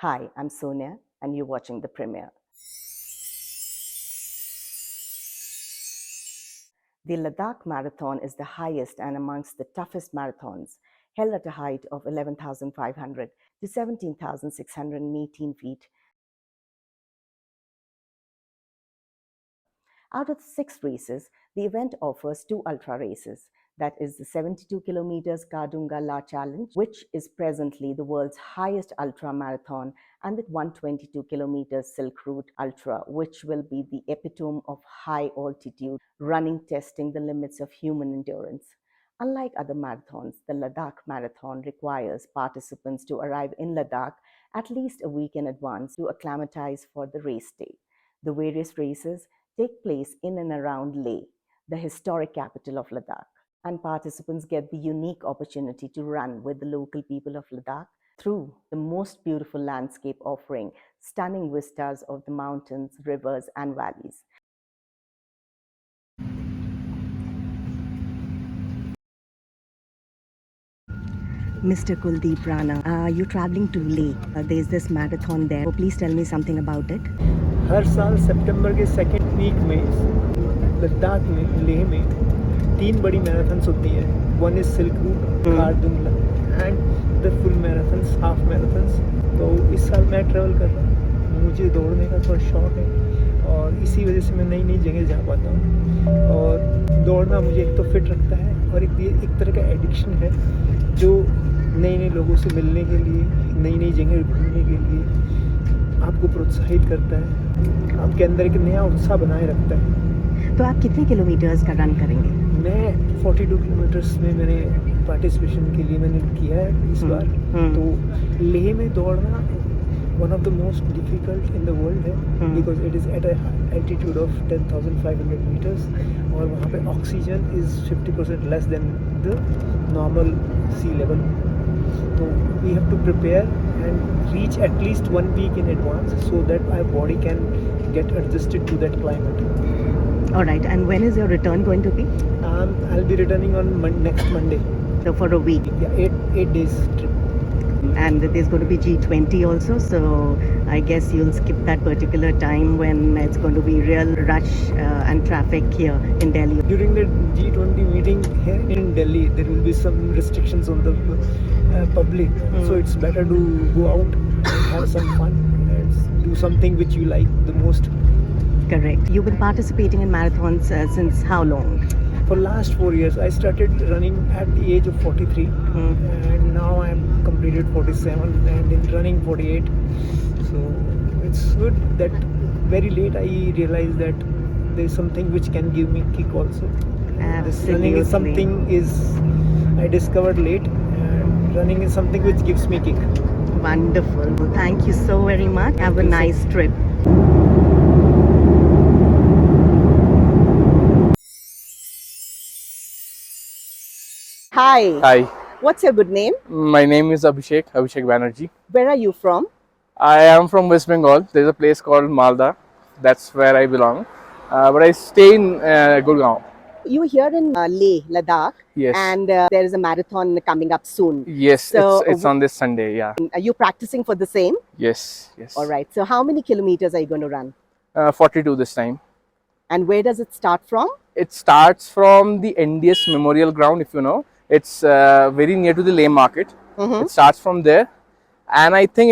Hi, I'm Sonia, and you're watching the premiere. The Ladakh Marathon is the highest and amongst the toughest marathons, held at a height of 11,500 to 17,618 feet. Out of the 6 races, the event offers 2 ultra races. That is the 72 kilometers Kardunga La Challenge, which is presently the world's highest ultra marathon, and the 122 kilometers Silk Route Ultra, which will be the epitome of high altitude running, testing the limits of human endurance. Unlike other marathons, the Ladakh Marathon requires participants to arrive in Ladakh at least a week in advance to acclimatize for the race day. The various races take place in and around Leh, the historic capital of Ladakh, and participants get the unique opportunity to run with the local people of Ladakh through the most beautiful landscape, offering stunning vistas of the mountains, rivers, and valleys. Mr. Kuldeep Rana, you're traveling to Leh. There's this marathon there. So please tell me something about it. हर साल सितंबर के second week में लद्दाख में लेह में 3 बड़ी marathons होती हैं. One is silk route, Khardungla and the full marathons, half marathons. तो इस साल मैं ट्रैवल कर रहा हूँ. मुझे दौड़ने का थोड़ा शौक है और इसी वजह से मैं नई नई जगह जा पाता हूँ. और दौड़ना मुझे एक तो फिट रखता है और एक तरह का एडिक्शन है जो नए नए लोगों से मिलने के लिए, नई नई जगह घूमने के लिए आपको प्रोत्साहित करता है, आपके अंदर एक नया उत्साह बनाए रखता है. तो आप कितने किलोमीटर्स का रन करेंगे? मैं 42 किलोमीटर्स में मैंने पार्टिसिपेशन के लिए मैंने किया है इस बार. तो लेह में दौड़ना one of the most difficult in the world है, because it is at a altitude of 10,500 metres और वहाँ पे oxygen is 50% less than the normal sea level. So we have to prepare and reach at least 1 week in advance so that our body can get adjusted to that climate. All right, and when is your return going to be? I'll be returning on next Monday. So for a week. Yeah, 8 days trip. And there's going to be G20 also, so I guess you'll skip that particular time when it's going to be real rush and traffic here in Delhi. During the G20 meeting here in Delhi, there will be some restrictions on the public, so it's better to go out and have some fun and do something which you like the most. Correct. You've been participating in marathons since how long? For last 4 years. I started running at the age of 43 and now I'm completed 47 and in running 48. So it's good that very late I realized that there's something which can give me kick also. This running is something I discovered late, and running is something which gives me kick. Wonderful. Thank you so very much. Have a nice trip. Hi. Hi, What's your good name? my name is Abhishek Banerjee. Where are you from? I am from West Bengal. There's a place called Malda. That's where I belong. But I stay in Gurgaon. You're here in Leh, Ladakh. Yes. And there is a marathon coming up soon. Yes, So, it's on this Sunday. Yeah. Are you practicing for the same? Yes. All right. So how many kilometers are you going to run? 42 this time. And where does it start from? It starts from the NDS Memorial Ground, if you know. It's very near to the Leh Market. It starts from there, and I think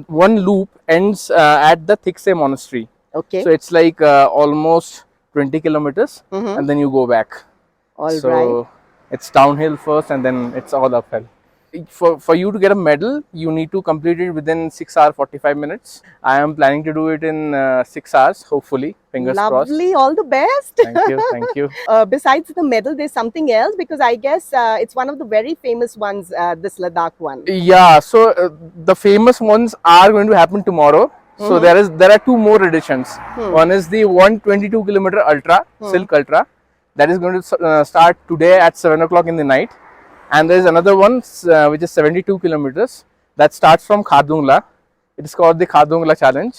one loop ends at the Thiksay Monastery. Okay. So it's like almost 20 kilometers, and then you go back. All So right. it's downhill first, and then it's all uphill. For you to get a medal, you need to complete it within 6 hours 45 minutes. I am planning to do it in 6 hours, hopefully. Fingers crossed. Lovely. All the best. Thank you. Thank you. Besides the medal, there's something else, because I guess it's one of the very famous ones, this Ladakh one. Yeah. So the famous ones are going to happen tomorrow. So there are 2 more editions. One is the 122 kilometer ultra, Silk Ultra. That is going to start today at 7 o'clock in the night. And there is another one which is 72 kilometers that starts from Khardungla. It is called the Khardungla Challenge.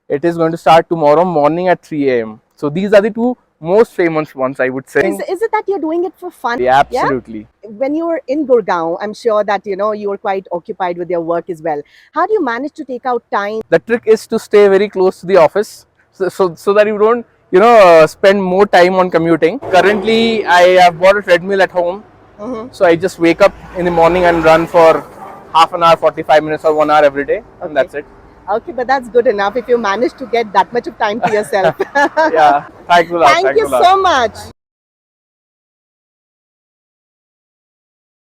It is going to start tomorrow morning at 3 a.m. So these are the 2 most famous ones, I would say. Is it that you're doing it for fun? Yeah, absolutely. Yeah? When you were in Gurgaon, I'm sure that, you know, you were quite occupied with your work as well. How do you manage to take out time? The trick is to stay very close to the office, so that you don't, spend more time on commuting. Currently, I have bought a treadmill at home, so I just wake up in the morning and run for half an hour, 45 minutes, or 1 hour every day, and that's it. Okay, but that's good enough if you manage to get that much of time to yourself. Yeah, thanks a lot. Thank you so much.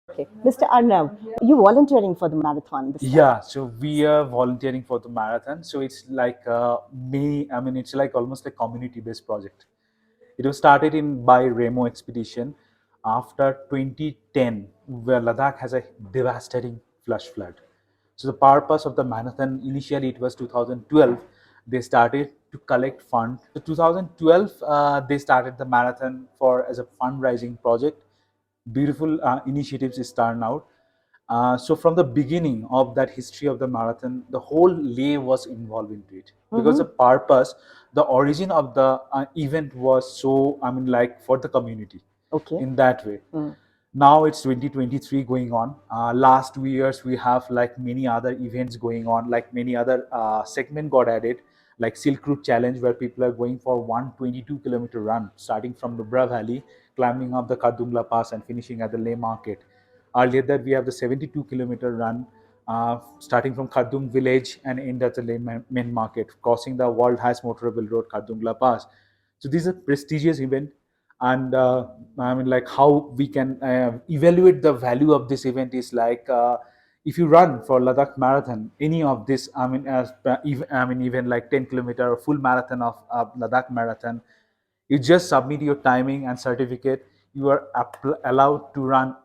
Okay, Mr. Arnav, you volunteering for the marathon this time? Yeah, so we are volunteering for the marathon. So it's like it's like almost a community-based project. It was started by Remo expedition after 2010, where Ladakh has a devastating flash flood. So the purpose of the marathon, initially it was 2012, they started to collect funds. So 2012, they started the marathon as a fundraising project. Beautiful initiatives is turned out. So from the beginning of that history of the marathon, the whole lay was involved into it, because the purpose, the origin of the event was so, like for the community. Okay. In that way. Now it's 2023 going on. Last 2 years we have like many other events going on, like many other segment got added, like Silk Route Challenge, where people are going for 122-kilometer run, starting from the Nubra Valley, climbing up the Kardungla Pass and finishing at the Leh Market. Earlier that we have the 72-kilometer run, starting from Khardung village and end at the Leh main market, crossing the world highest motorable road, Kardungla Pass. So this is a prestigious event. And like how we can evaluate the value of this event is like, if you run for Ladakh Marathon, any of this, even like 10-kilometer or full marathon of Ladakh Marathon, you just submit your timing and certificate. You are allowed to run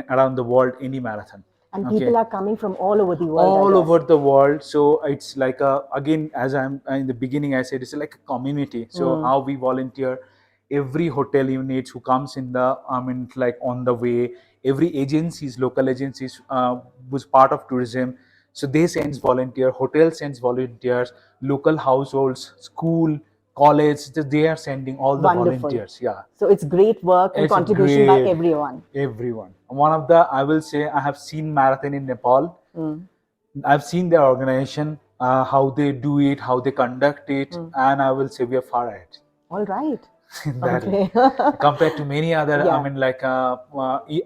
around the world, any marathon. And people are coming from all over the world. All over the world. So it's like again, as I'm in the beginning, I said it's like a community. So how we volunteer, every hotel unit who comes in the, like on the way, every agencies, local agencies was part of tourism. So they sends volunteer, hotel sends volunteers, local households, school, college, they are sending all the volunteers. Yeah. So it's great work and It's contribution by great. everyone. Everyone. One of the, I will say, I have seen marathon in Nepal. I've seen their organization, how they do it, how they conduct it, and I will say we are far ahead. All right. In that way. Compared to many other,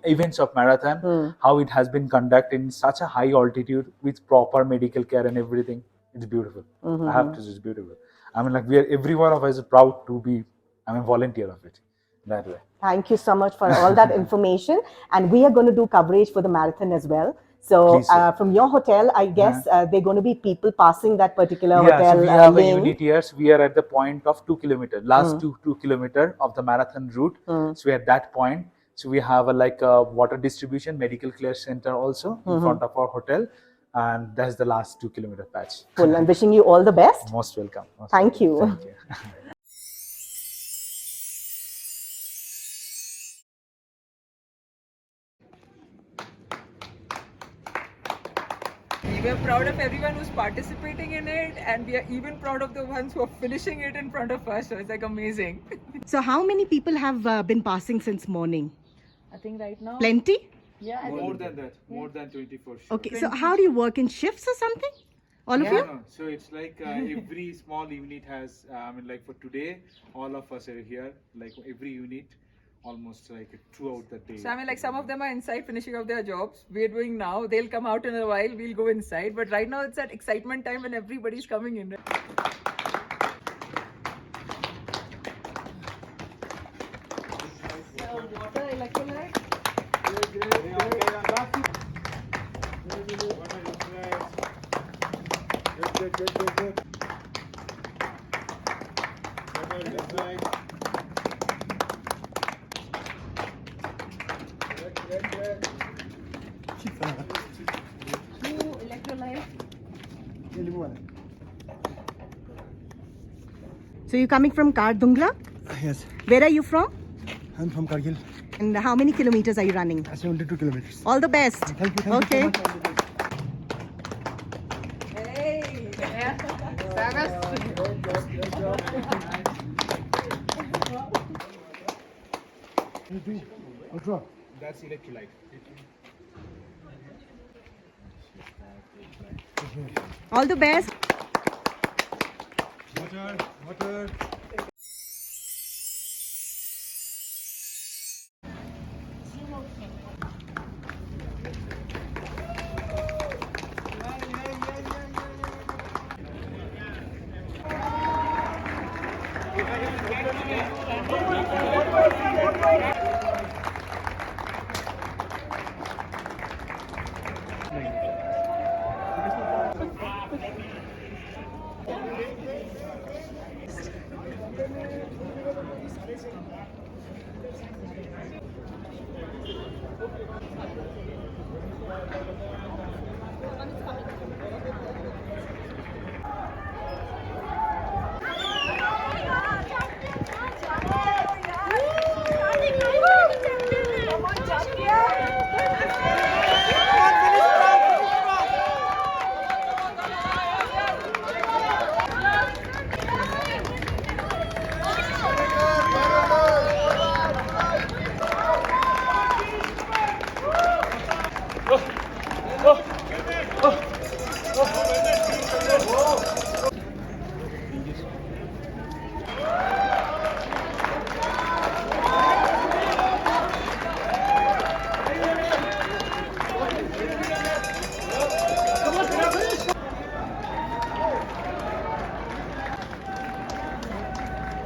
events of marathon, how it has been conducted in such a high altitude with proper medical care and everything. It's beautiful. I have to say it's beautiful. Every one of us is proud to be, volunteer of it. That way. Thank you so much for all that information. And we are going to do coverage for the marathon as well. So from your hotel, I guess there are going to be people passing that particular hotel. So we have a unit here. So we are at the point of 2 kilometers, last 2 kilometers of the marathon route. So we are at that point. So we have a water distribution, medical care center also in front of our hotel. And that's the last 2 kilometer patch. Cool. I'm wishing you all the best. Most welcome. Thank you. Thank you. We are proud of everyone who's participating in it, and we are even proud of the ones who are finishing it in front of us. So it's like amazing. So how many people have been passing since morning? I think right now. Plenty? Yeah. More than that. More than 24. Sure. Okay. So how do you work in shifts or something? All of you? No. So it's like every small unit has, like for today, all of us are here, like every unit, almost like throughout the day. So like some of them are inside finishing up their jobs. We're doing now. They'll come out in a while. We'll go inside. But right now it's that excitement time when everybody's coming in. Water, electrolyte. Good. So you're coming from Kardungla? Yes, Where are you from? I'm from Kargil. And how many kilometers are you running? 72 kilometers. All the best. Thank you. Okay. So much. Hey! Ultra. That's electrolyte. All the best. Water.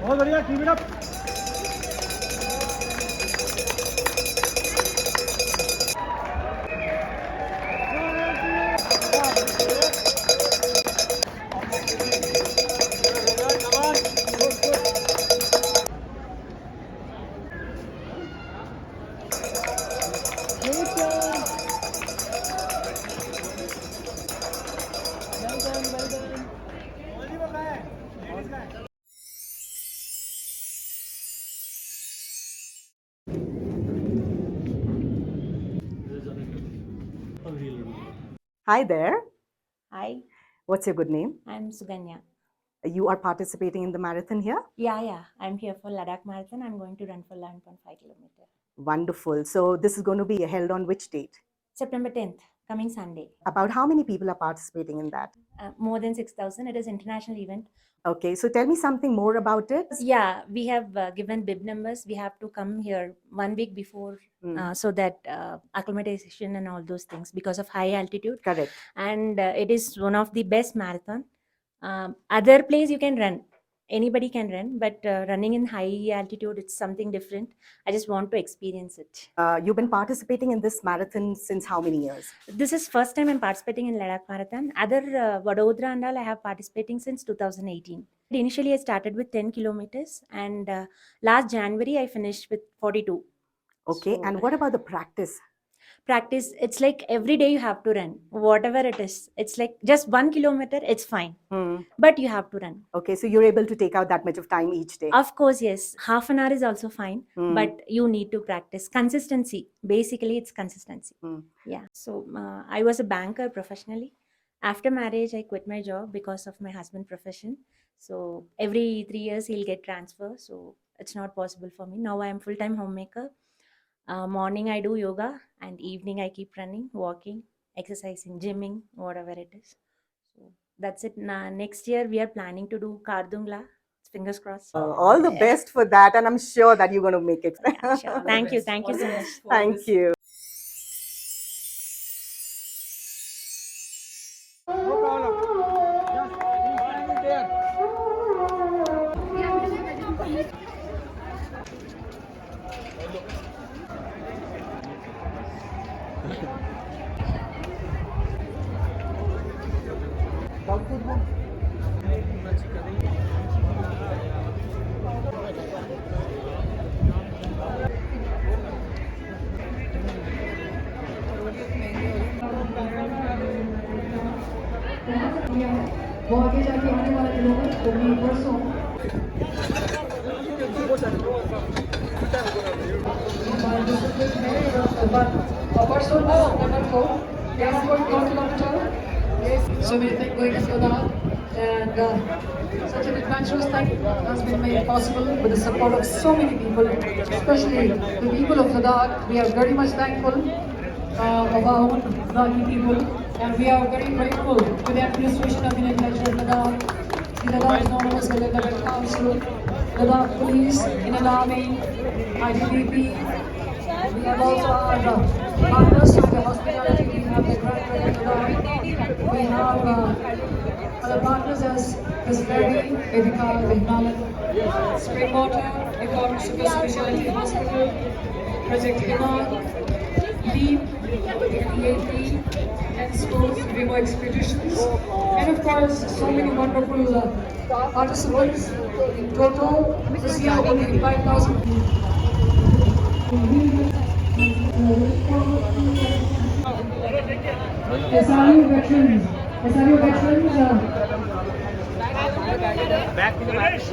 बहुत बढ़िया, keep it up. Hi there. Hi, What's your good name? I'm Suganya. You are participating in the marathon here? Yeah, I'm here for Ladakh Marathon. I'm going to run for 11.5 kilometer. Wonderful. So this is going to be held on which date? September 10th, coming Sunday. About how many people are participating in that? More than 6,000. It is international event. Okay, so tell me something more about it. Yeah, we have given bib numbers. We have to come here 1 week before so that acclimatization and all those things because of high altitude. Correct. And it is one of the best marathon. Other place you can run. Anybody can run, but running in high altitude, it's something different. I just want to experience it. You've been participating in this marathon since how many years? This is first time I'm participating in Ladakh Marathon. Other Vadodara and all I have participating since 2018. Initially, I started with 10 kilometers and last January I finished with 42. Okay, So, and what about the practice? practice, it's like every day you have to run, whatever it is. It's like just 1 kilometer, it's fine. But you have to run. Okay, so you're able to take out that much of time each day? Of course, yes. Half an hour is also fine, but you need to practice. Consistency. Basically, it's consistency. Yeah. So I was a banker professionally. After marriage, I quit my job because of my husband profession. So every 3 years, he'll get transfer. So it's not possible for me. Now I am full-time homemaker. Morning, I do yoga, and evening, I keep running, walking, exercising, gymming, whatever it is. So that's it. Next year, we are planning to do Kardungla. Fingers crossed. All the best for that, and I'm sure that you're going to make it. Yeah, sure. Thank you so much. Thank you. No problem. Just he's standing there. वो आगे जाके आने वाले लोगों को भी परसों परसों September 4 यहाँ पर 4 kilometre so we think going to Ladakh And such an adventurous thing has been made possible with the support of so many people, especially the people of Ladakh. We are very much thankful of our own Ladakhi people, and we are very grateful to the administration of the Legislature of Ladakh, the Ladakh Autonomous Development Council, Ladakh Police, Indian Army, ITBP. We have also our partners of the hospitality. We have the Grand Ladakh. We have other partners as Ferry, Vedika, Vihnalan, Springwater, Econ Super Specialty Hospital, Project Hima, Leap, EAP, and schools, Remo Expeditions, and of course, so many wonderful participants. In total, this year will be 5,000. SRU veterans, SRU veterans. Back to the match.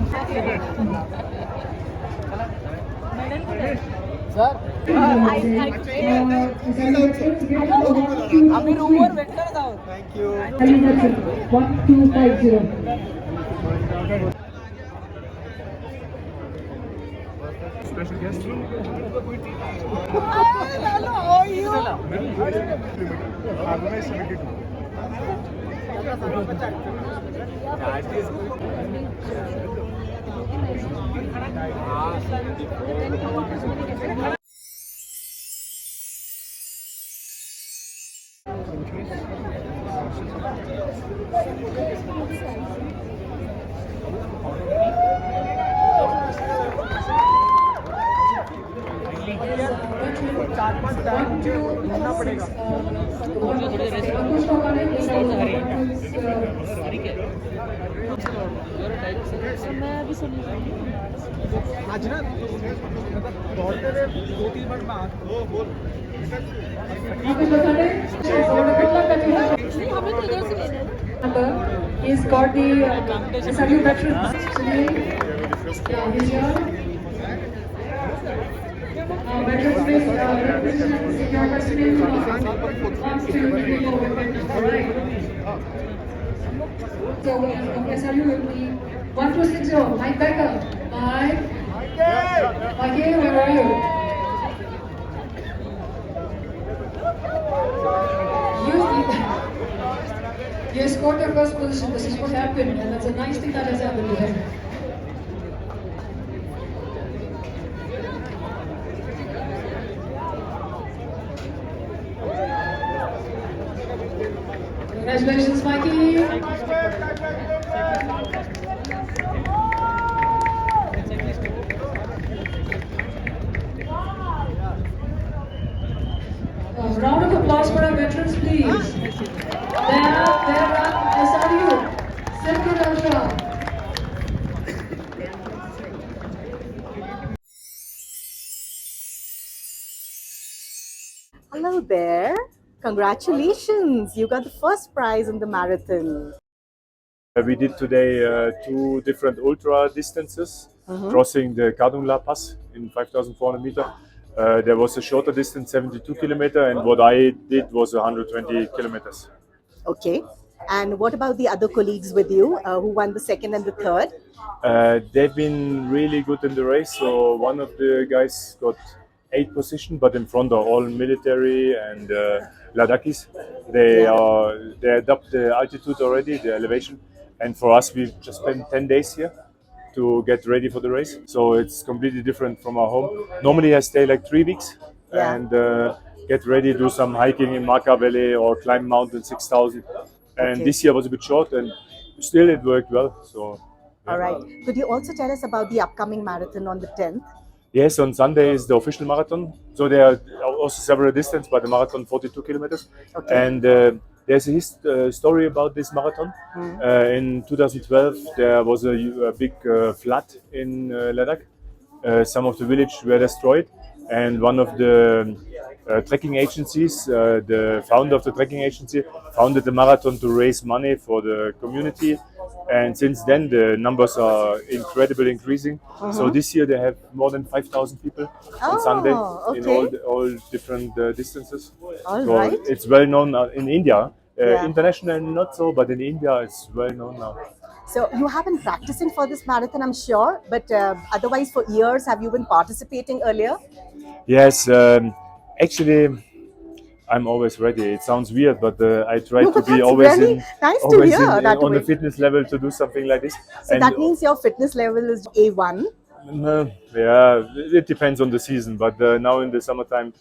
Thank you. 1250. Special guest. आज ना दौड़ते हुए 2-3 minute में He's got the SRU veterans. Yeah, he's here. Veterans Day, your president wants to give you a right. So, SRU will be 1260. Mike Becker. Mike. Mikey, where are you? You scored your first position. This is what happened, and that's a nice thing that has happened to him. Congratulations, Mikey. A round of applause for our veterans, please. They're SRU, Circuit Ultra. Hello there. Congratulations. You got the first prize in the marathon. We did today 2 different ultra distances, crossing the Kadungla Pass in 5,400 meters. There was a shorter distance, 72 kilometers, and what I did was 120 kilometers. Okay. And what about the other colleagues with you who won the second and the third? They've been really good in the race. So one of the guys got 8th position, but in front are all military and Ladakhis. They adopt the altitude already, the elevation. And for us, we've just spent 10 days here to get ready for the race. So it's completely different from our home. Normally I stay like 3 weeks and get ready, do some hiking in Maka Valley or climb Mountain 6,000. And this year was a bit short and still it worked well. So. All right. Could you also tell us about the upcoming marathon on the 10th? Yes, on Sunday is the official marathon. So there are also several distances, but the marathon 42 kilometers. Okay. And there's a story about this marathon. In 2012, there was a big flood in Ladakh. Some of the villages were destroyed, and one of the trekking agencies, the founder of the trekking agency, founded the marathon to raise money for the community And since then, the numbers are incredibly increasing. So this year they have more than 5,000 people on Sunday in all different distances. All So right. it's well known in India. Yeah. International, not so, but in India, it's well known now. So you have been practicing for this marathon, I'm sure, but otherwise for years, have you been participating earlier? Yes, actually, I'm always ready. It sounds weird, but I try No, to but be that's always really in, nice to always hear that on the way. fitness level to do something like this. So that means your fitness level is A1. Yeah, it depends on the season. But now in the summertime,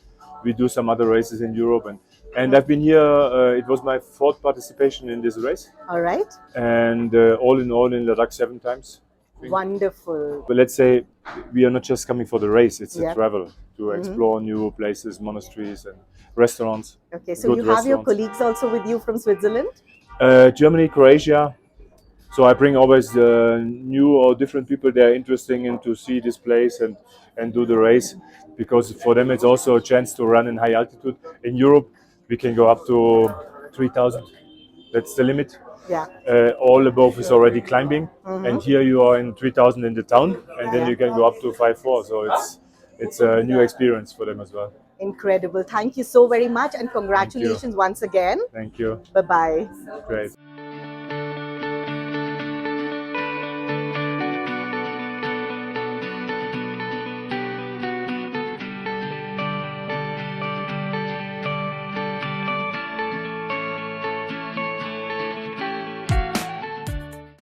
we do some other races in Europe, and I've been here. It was my fourth participation in this race, All right. and all in Ladakh 7 times. Wonderful. But let's say we are not just coming for the race; it's Yeah. a travel to explore new places, monasteries, and restaurants. Okay, so Good you have your restaurants. colleagues also with you from Switzerland? Germany, Croatia. So I bring always new or different people that are interesting in to see this place and do the race, because for them it's also a chance to run in high altitude. In Europe, we can go up to 3,000. That's the limit. Yeah. All above is already climbing, and here you are in 3,000 in the town, and then you can go up to 5,400. So it's a new experience for them as well. Incredible. Thank you so very much and Thank you. congratulations once again. Thank you. Bye-bye. Great.